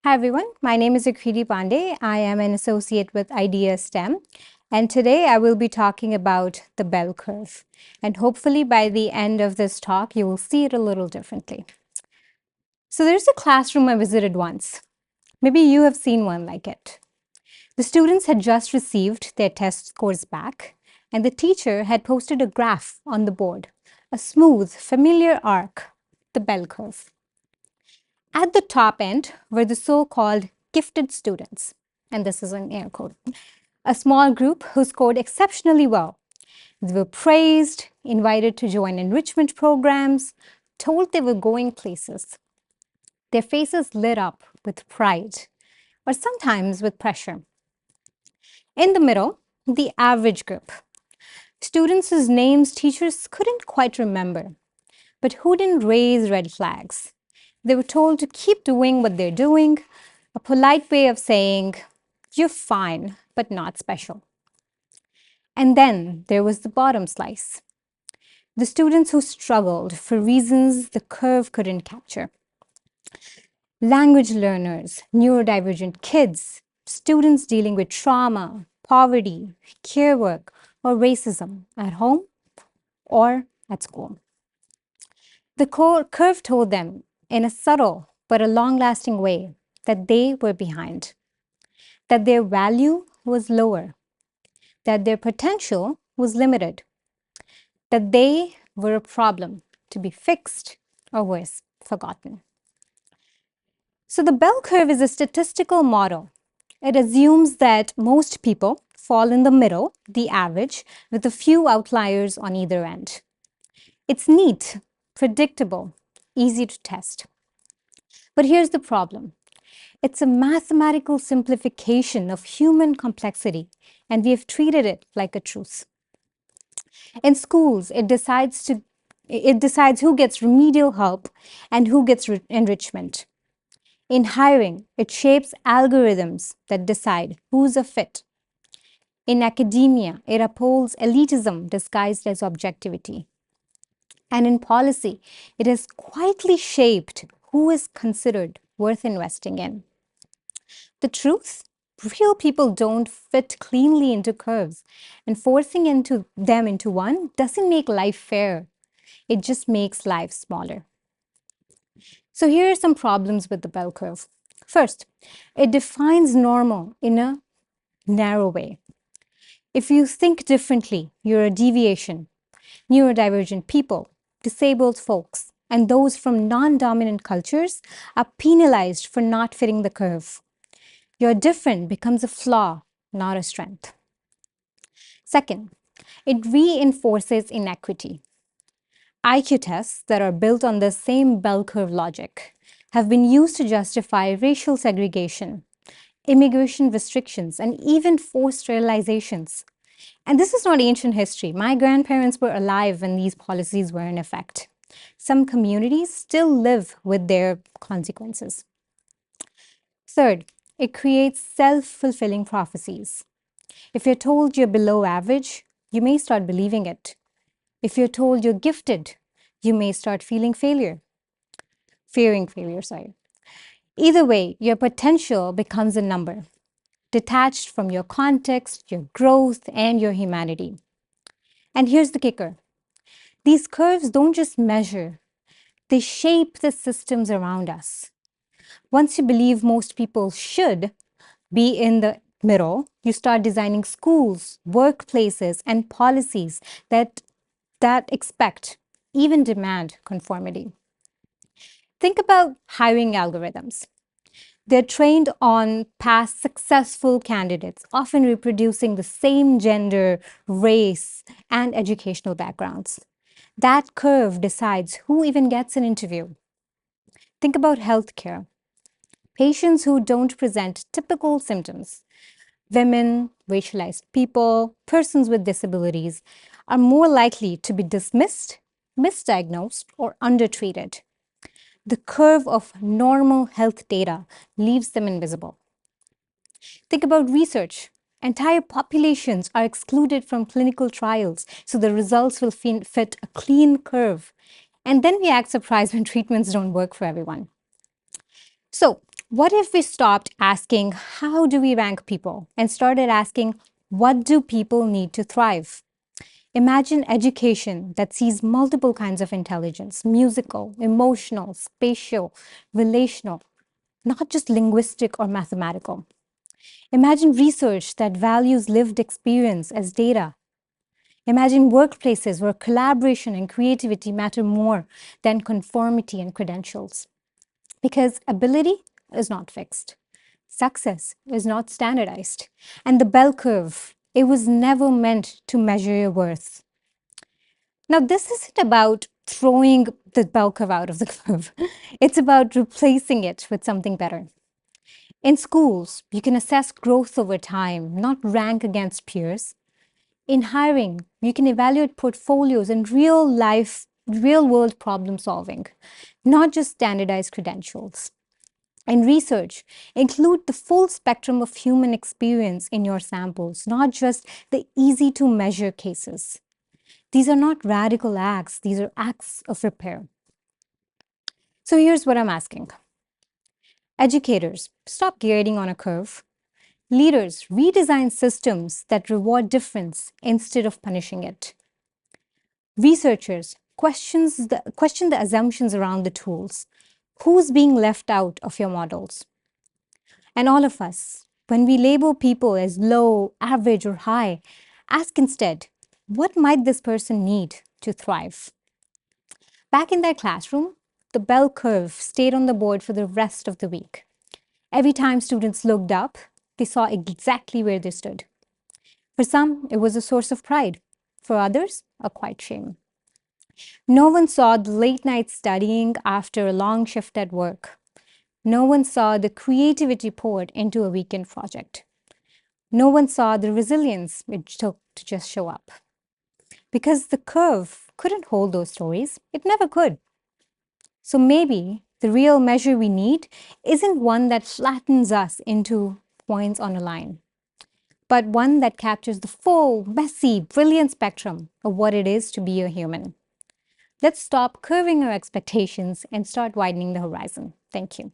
Hi everyone, my name is Akriti Pandey. I am an associate with Idea STEM, and today I will be talking about the bell curve. And hopefully by the end of this talk, you will see it a little differently. So there's a classroom I visited once. Maybe you have seen one like it. The students had just received their test scores back, and the teacher had posted a graph on the board, a smooth, familiar arc, the bell curve. At the top end were the so-called gifted students, and this is an air quote, a small group who scored exceptionally well. They were praised, invited to join enrichment programs, told they were going places. Their faces lit up with pride, or sometimes with pressure. In the middle, the average group, students whose names teachers couldn't quite remember, but who didn't raise red flags. They were told to keep doing what they're doing, a polite way of saying, you're fine, but not special. And then there was the bottom slice, the students who struggled for reasons the curve couldn't capture. Language learners, neurodivergent kids, students dealing with trauma, poverty, care work, or racism at home or at school. The curve told them, in a subtle but a long-lasting way, that they were behind, that their value was lower, that their potential was limited, that they were a problem to be fixed or worse, forgotten. So the bell curve is a statistical model. It assumes that most people fall in the middle, the average, with a few outliers on either end. It's neat, predictable, easy to test. But here's the problem. It's a mathematical simplification of human complexity, and we have treated it like a truth. In schools, it decides who gets remedial help and who gets enrichment. In hiring, it shapes algorithms that decide who's a fit. In academia, it upholds elitism disguised as objectivity. And in policy, it has quietly shaped who is considered worth investing in. The truth? Real people don't fit cleanly into curves, and forcing them into one doesn't make life fair. It just makes life smaller. So here are some problems with the bell curve. First, it defines normal in a narrow way. If you think differently, you're a deviation. Neurodivergent people, disabled folks, and those from non-dominant cultures are penalized for not fitting the curve. Your different becomes a flaw, not a strength. Second, it reinforces inequity. IQ tests that are built on the same bell curve logic have been used to justify racial segregation, immigration restrictions, and even forced sterilizations. And this is not ancient history. My grandparents were alive when these policies were in effect. Some communities still live with their consequences. Third, it creates self-fulfilling prophecies. If you're told you're below average, you may start believing it. If you're told you're gifted, you may start fearing failure. Either way, your potential becomes a number, detached from your context, your growth, and your humanity. And here's the kicker. These curves don't just measure, they shape the systems around us. Once you believe most people should be in the middle, you start designing schools, workplaces, and policies that expect, even demand, conformity. Think about hiring algorithms. They're trained on past successful candidates, often reproducing the same gender, race, and educational backgrounds. That curve decides who even gets an interview. Think about healthcare. Patients who don't present typical symptoms, women, racialized people, persons with disabilities, are more likely to be dismissed, misdiagnosed, or undertreated. The curve of normal health data leaves them invisible. Think about research. Entire populations are excluded from clinical trials, so the results will fit a clean curve. And then we act surprised when treatments don't work for everyone. So, What if we stopped asking, how do we rank people, and started asking, what do people need to thrive? Imagine education that sees multiple kinds of intelligence: musical, emotional, spatial, relational, not just linguistic or mathematical. Imagine research that values lived experience as data. Imagine workplaces where collaboration and creativity matter more than conformity and credentials. Because ability is not fixed. Success is not standardized. And the bell curve, it was never meant to measure your worth. Now, this isn't about throwing the bell curve out of the curve. It's about replacing it with something better. In schools, you can assess growth over time, not rank against peers. In hiring, you can evaluate portfolios and real world problem solving, not just standardized credentials. In research, include the full spectrum of human experience in your samples, not just the easy to measure cases. These are not radical acts, these are acts of repair. So here's what I'm asking. Educators, stop grading on a curve. Leaders, redesign systems that reward difference instead of punishing it. Researchers, question the assumptions around the tools. Who's being left out of your models? And all of us, when we label people as low, average, or high, ask instead, what might this person need to thrive? Back in their classroom, the bell curve stayed on the board for the rest of the week. Every time students looked up, they saw exactly where they stood. For some, it was a source of pride. For others, a quiet shame. No one saw the late night studying after a long shift at work. No one saw the creativity poured into a weekend project. No one saw the resilience it took to just show up. Because the curve couldn't hold those stories, it never could. So maybe the real measure we need isn't one that flattens us into points on a line, but one that captures the full, messy, brilliant spectrum of what it is to be a human. Let's stop curving our expectations and start widening the horizon. Thank you.